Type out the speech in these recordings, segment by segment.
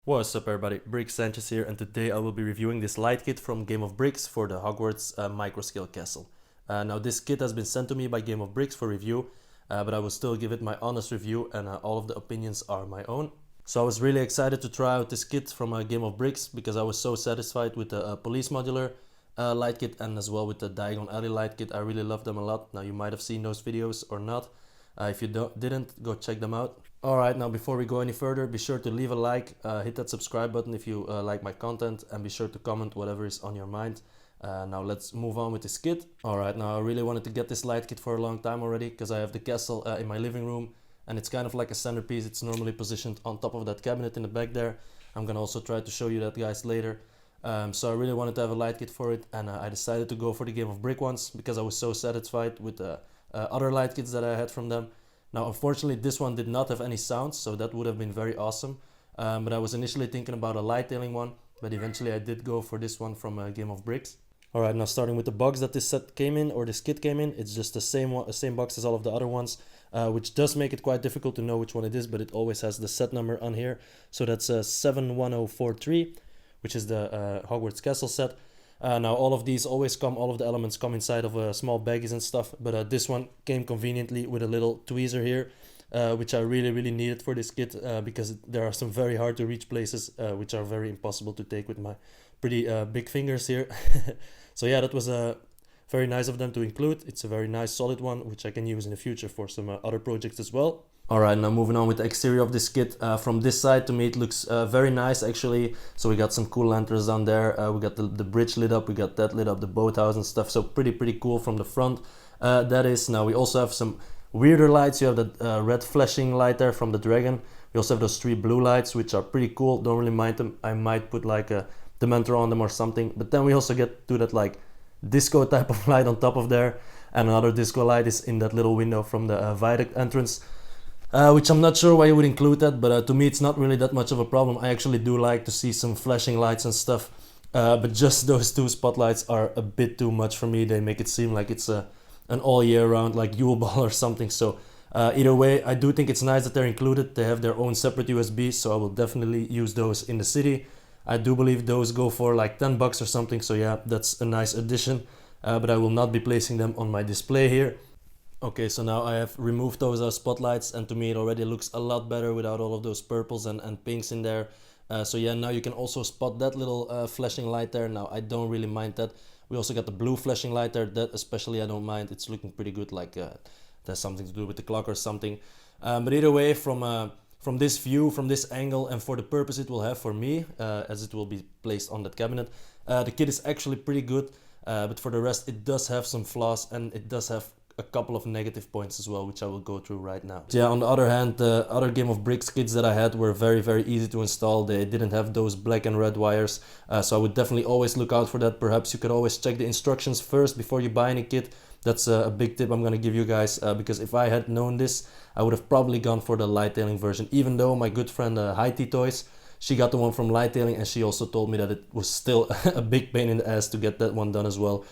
What's up everybody, Brick Sanchez here, and today I will be reviewing this light kit from Game of Bricks for the Hogwarts microscale castle. Now this kit has been sent to me by Game of Bricks for review, but I will still give it my honest review, and all of the opinions are my own. So I was really excited to try out this kit from Game of Bricks because I was so satisfied with the police modular light kit and as well with the Diagon Alley light kit. I really love them a lot. Now you might have seen those videos or not. If you didn't, go check them out. Alright, now before we go any further, be sure to leave a like, hit that subscribe button if you like my content, and be sure to comment whatever is on your mind. Now let's move on with this kit. Alright, now I really wanted to get this light kit for a long time already, because I have the castle in my living room, and it's kind of like a centerpiece. It's normally positioned on top of that cabinet in the back there. I'm gonna also try to show you that, guys, later. So I really wanted to have a light kit for it, and I decided to go for the Game of Brick ones, because I was so satisfied with the other light kits that I had from them. Now, unfortunately, this one did not have any sounds, so that would have been very awesome. But I was initially thinking about a light-tailing one, but eventually I did go for this one from Game of Bricks. Alright, now starting with the box that this set came in, or this kit came in, it's just the same box as all of the other ones, which does make it quite difficult to know which one it is, but it always has the set number on here. So that's 71043, which is the Hogwarts Castle set. Now all of these always come, all of the elements come inside of small baggies and stuff, but this one came conveniently with a little tweezer here, which I really needed for this kit, because there are some very hard to reach places, which are very impossible to take with my pretty big fingers here. So yeah, that was very nice of them to include. It's a very nice solid one, which I can use in the future for some other projects as well. Alright, now moving on with the exterior of this kit. From this side, to me it looks very nice actually. So we got some cool lanterns down there, we got the bridge lit up, we got that lit up, the boathouse and stuff, so pretty cool from the front. That is. Now we also have some weirder lights. You have that red flashing light there from the dragon. We also have those three blue lights, which are pretty cool. Don't really mind them. I might put like a Dementor on them or something. But then we also get to that like disco type of light on top of there, and another disco light is in that little window from the Viaduct Entrance. Which I'm not sure why you would include that, but to me it's not really that much of a problem. I actually do like to see some flashing lights and stuff, but just those two spotlights are a bit too much for me. They make it seem like it's an all year round like Yule ball or something. So either way, I do think it's nice that they're included. They have their own separate USB, so I will definitely use those in the city. I do believe those go for like 10 bucks or something, so yeah, that's a nice addition, but I will not be placing them on my display here. Okay, so now I have removed those spotlights, and to me it already looks a lot better without all of those purples and pinks in there. So yeah, now you can also spot that little flashing light there. Now I don't really mind that. We also got the blue flashing light there. That especially I don't mind. It's looking pretty good, like there's something to do with the clock or something. But either way, from this view, from this angle, and for the purpose it will have for me, as it will be placed on that cabinet, the kit is actually pretty good. But for the rest, it does have some flaws, and it does have a couple of negative points as well, which I will go through right now. Yeah, on the other hand, the other Game of Bricks kits that I had were very easy to install. They didn't have those black and red wires, so I would definitely always look out for that. Perhaps you could always check the instructions first before you buy any kit. That's a big tip I'm gonna give you guys, because if I had known this, I would have probably gone for the light-tailing version, even though my good friend Heidi Toys, she got the one from light-tailing, and she also told me that it was still a big pain in the ass to get that one done as well,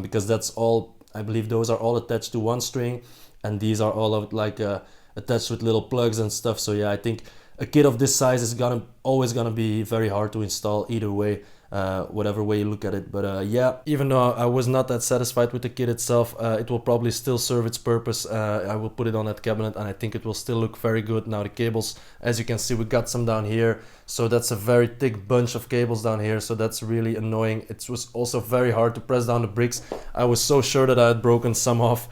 because that's all, I believe those are all attached to one string, and these are all of like attached with little plugs and stuff. So yeah, I think a kit of this size is always gonna be very hard to install either way, whatever way you look at it. But yeah, even though I was not that satisfied with the kit itself, it will probably still serve its purpose. I will put it on that cabinet, and I think it will still look very good. Now the cables, as you can see, we got some down here, so that's a very thick bunch of cables down here, so that's really annoying. It was also very hard to press down the bricks. I was so sure that I had broken some off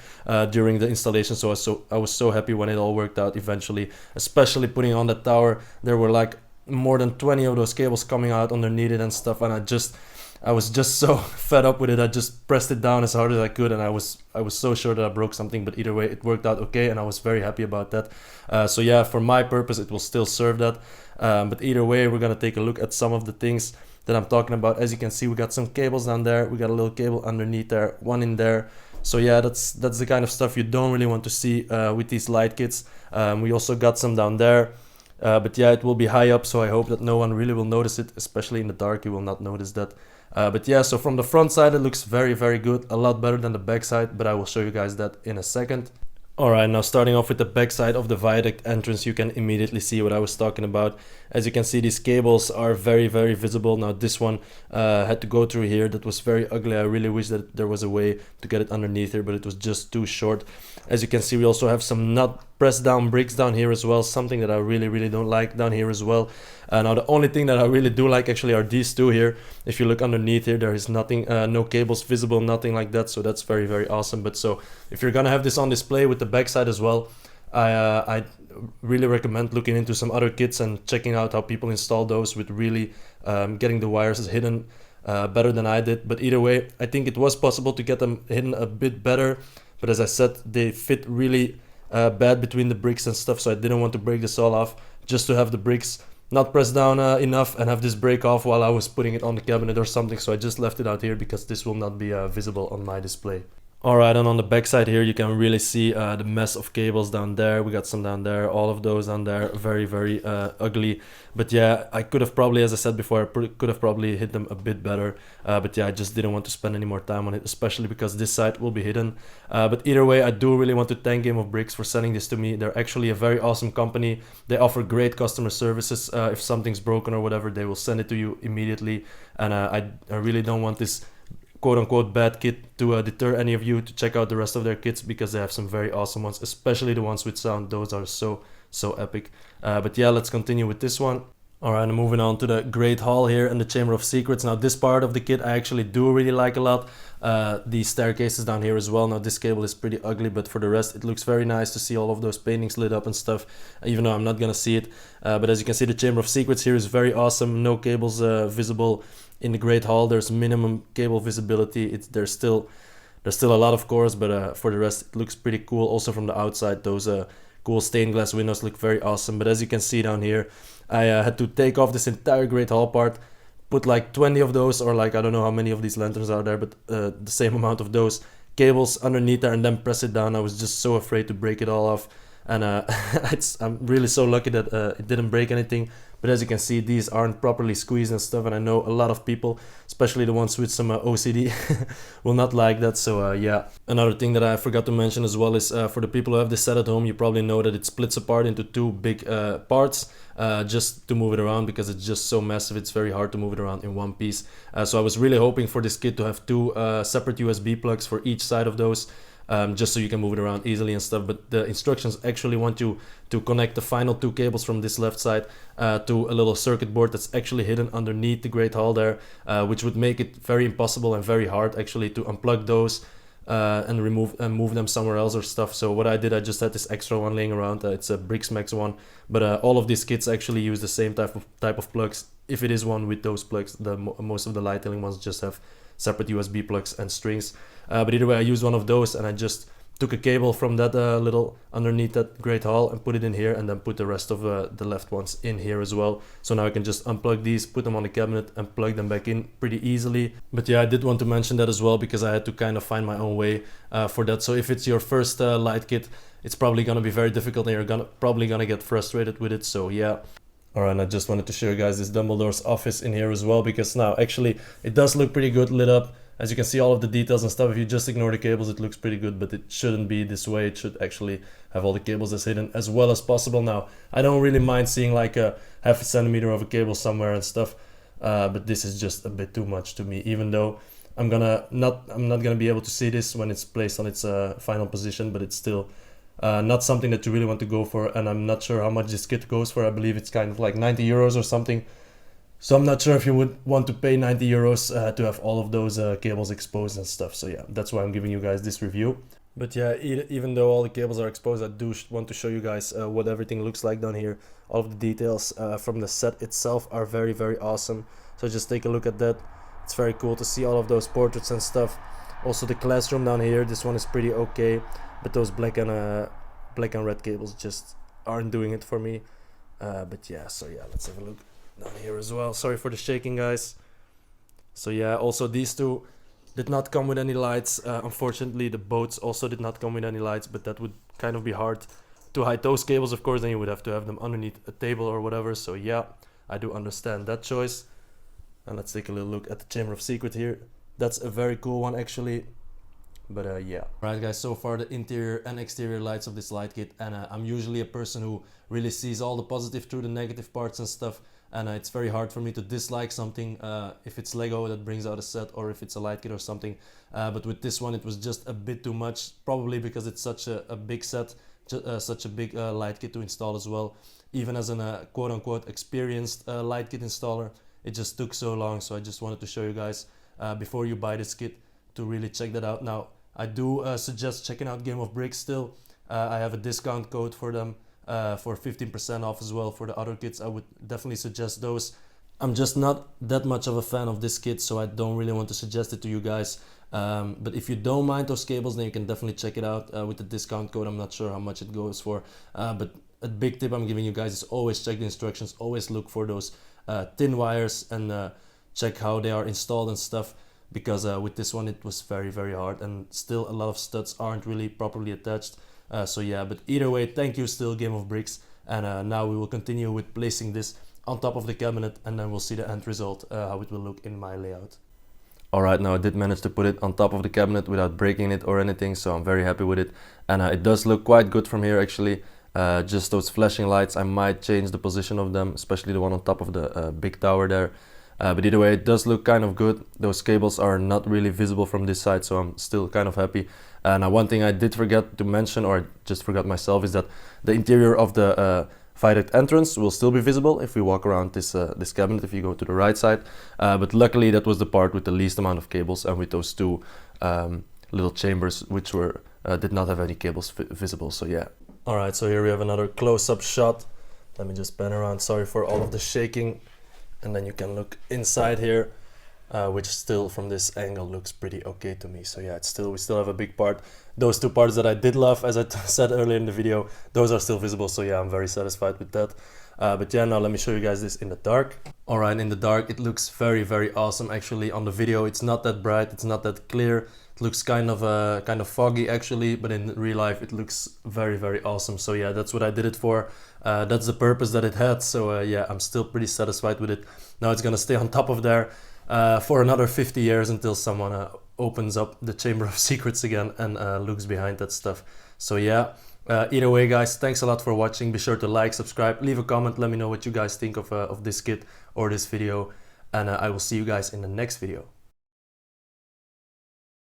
during the installation, so I was so happy when it all worked out eventually, especially putting on the tower. There were like more than 20 of those cables coming out underneath it and stuff, and I was just so fed up with it. I just pressed it down as hard as I could, and I was so sure that I broke something, but either way it worked out okay, and I was very happy about that. So yeah, for my purpose it will still serve that, but either way we're gonna take a look at some of the things that I'm talking about. As you can see, we got some cables down there, we got a little cable underneath there, one in there. So yeah, that's the kind of stuff you don't really want to see with these light kits. We also got some down there. But yeah, it will be high up, so I hope that no one really will notice it, especially in the dark. You will not notice that. But yeah, so from the front side it looks very good, a lot better than the back side, but I will show you guys that in a second. Alright, now starting off with the back side of the Viaduct Entrance, you can immediately see what I was talking about. As you can see, these cables are very, very visible. Now this one had to go through here. That was very ugly. I really wish that there was a way to get it underneath here, but it was just too short. As you can see, we also have some not pressed down bricks down here as well, something that I really, really don't like down here as well. Now the only thing that I really do like actually are these two here. If you look underneath here, there is nothing, no cables visible, nothing like that, so that's very, very awesome. But so if you're gonna have this on display with the backside as well, I really recommend looking into some other kits and checking out how people install those with really getting the wires hidden better than I did. But either way, I think it was possible to get them hidden a bit better, but as I said, they fit really bad between the bricks and stuff, so I didn't want to break this all off just to have the bricks not pressed down enough and have this break off while I was putting it on the cabinet or something. So I just left it out here because this will not be visible on my display. Alright, and on the back side here you can really see the mess of cables down there. We got some down there, all of those down there, very, very ugly. But yeah, I could have probably, as I said before, I could have probably hit them a bit better. But yeah, I just didn't want to spend any more time on it, especially because this side will be hidden. But either way, I do really want to thank Game of Bricks for sending this to me. They're actually a very awesome company. They offer great customer services. If something's broken or whatever, they will send it to you immediately. And I really don't want this quote-unquote bad kit to deter any of you to check out the rest of their kits, because they have some very awesome ones, especially the ones with sound. Those are so epic. But yeah, let's continue with this one. Alright, I'm moving on to the Great Hall here and the Chamber of Secrets. Now this part of the kit I actually do really like a lot. These staircases down here as well. Now this cable is pretty ugly, but for the rest it looks very nice to see all of those paintings lit up and stuff, even though I'm not gonna see it. But as you can see, the Chamber of Secrets here is very awesome. No cables visible in the Great Hall. There's minimum cable visibility. There's still a lot of course, but for the rest it looks pretty cool. Also from the outside, those cool stained glass windows look very awesome. But as you can see down here, I had to take off this entire Great Hall part, put like 20 of those, or like I don't know how many of these lanterns are there, but the same amount of those cables underneath there, and then press it down. I was just so afraid to break it all off, and I'm really so lucky that it didn't break anything. But as you can see, these aren't properly squeezed and stuff, and I know a lot of people, especially the ones with some OCD, will not like that. So yeah. Another thing that I forgot to mention as well is for the people who have this set at home, you probably know that it splits apart into two big parts just to move it around, because it's just so massive. It's very hard to move it around in one piece. So I was really hoping for this kit to have two separate USB plugs for each side of those. Just so you can move it around easily and stuff, but the instructions actually want you to connect the final two cables from this left side to a little circuit board that's actually hidden underneath the Great Hall there, which would make it very impossible and very hard actually to unplug those and move them somewhere else or stuff. So what I did, I just had this extra one laying around. It's a BricsMax one, but all of these kits actually use the same type of plugs. If it is one with those plugs, most of the light-healing ones just have separate USB plugs and strings. But either way, I used one of those, and I just took a cable from that little underneath that Great Hall and put it in here, and then put the rest of the left ones in here as well. So now I can just unplug these, put them on the cabinet, and plug them back in pretty easily. But yeah, I did want to mention that as well, because I had to kind of find my own way for that. So if it's your first light kit, it's probably gonna be very difficult, and you're probably gonna get frustrated with it. So yeah. Alright, and I just wanted to show you guys this Dumbledore's office in here as well, because now actually it does look pretty good lit up. As you can see, all of the details and stuff, if you just ignore the cables, it looks pretty good, but it shouldn't be this way. It should actually have all the cables as hidden as well as possible. Now, I don't really mind seeing like a half a centimeter of a cable somewhere and stuff, but this is just a bit too much to me, even though I'm not gonna be able to see this when it's placed on its final position, but it's still not something that you really want to go for, and I'm not sure how much this kit goes for. I believe it's kind of like 90 euros or something. So I'm not sure if you would want to pay 90 euros to have all of those cables exposed and stuff. So yeah, that's why I'm giving you guys this review. But yeah, even though all the cables are exposed, I do want to show you guys what everything looks like down here. All of the details from the set itself are very, very awesome. So just take a look at that. It's very cool to see all of those portraits and stuff. Also the classroom down here, this one is pretty okay. But those black and red cables just aren't doing it for me. But yeah, so yeah, let's have a look down here as well. Sorry for the shaking, guys. So yeah, also these two did not come with any lights. Unfortunately, the boats also did not come with any lights, but that would kind of be hard to hide those cables. Of course, then you would have to have them underneath a table or whatever. So yeah, I do understand that choice. And let's take a little look at the Chamber of Secret here. That's a very cool one actually. But yeah. Alright guys, so far the interior and exterior lights of this light kit, and I'm usually a person who really sees all the positive through the negative parts and stuff, and it's very hard for me to dislike something if it's Lego that brings out a set, or if it's a light kit or something. But with this one it was just a bit too much, probably because it's such a big set, such a big light kit to install as well. Even as a quote-unquote experienced light kit installer, it just took so long. So I just wanted to show you guys before you buy this kit to really check that out. Now I do suggest checking out Game of Bricks still. I have a discount code for them for 15% off as well for the other kits. I would definitely suggest those. I'm just not that much of a fan of this kit, so I don't really want to suggest it to you guys. But if you don't mind those cables, then you can definitely check it out with the discount code. I'm not sure how much it goes for, but a big tip I'm giving you guys is always check the instructions, always look for those thin wires, and check how they are installed and stuff, because with this one it was very hard, and still a lot of studs aren't really properly attached. So yeah, but either way, thank you still Game of Bricks, and now we will continue with placing this on top of the cabinet, and then we'll see the end result, how it will look in my layout. Alright, now I did manage to put it on top of the cabinet without breaking it or anything, so I'm very happy with it, and it does look quite good from here actually. Just those flashing lights, I might change the position of them, especially the one on top of the big tower there. But either way, it does look kind of good. Those cables are not really visible from this side, so I'm still kind of happy. Now one thing I did forget to mention, or I just forgot myself, is that the interior of the Viaduct Entrance will still be visible if we walk around this this cabinet, if you go to the right side. But luckily that was the part with the least amount of cables, and with those two little chambers which were did not have any cables visible, so yeah. Alright, so here we have another close-up shot. Let me just pan around, sorry for all of the shaking. And then you can look inside here, which still from this angle looks pretty okay to me. So yeah, we still have a big part. Those two parts that I did love, as I said earlier in the video, those are still visible. So yeah, I'm very satisfied with that. But yeah, now let me show you guys this in the dark. Alright, in the dark it looks very awesome actually. On the video it's not that bright, it's not that clear. It looks kind of foggy actually, but in real life it looks very awesome. So yeah, that's what I did it for. That's the purpose that it had. So yeah, I'm still pretty satisfied with it. Now it's gonna stay on top of there for another 50 years until someone opens up the Chamber of Secrets again and looks behind that stuff. So yeah, either way guys, thanks a lot for watching. Be sure to like, subscribe, leave a comment, let me know what you guys think of this kit or this video, and I will see you guys in the next video.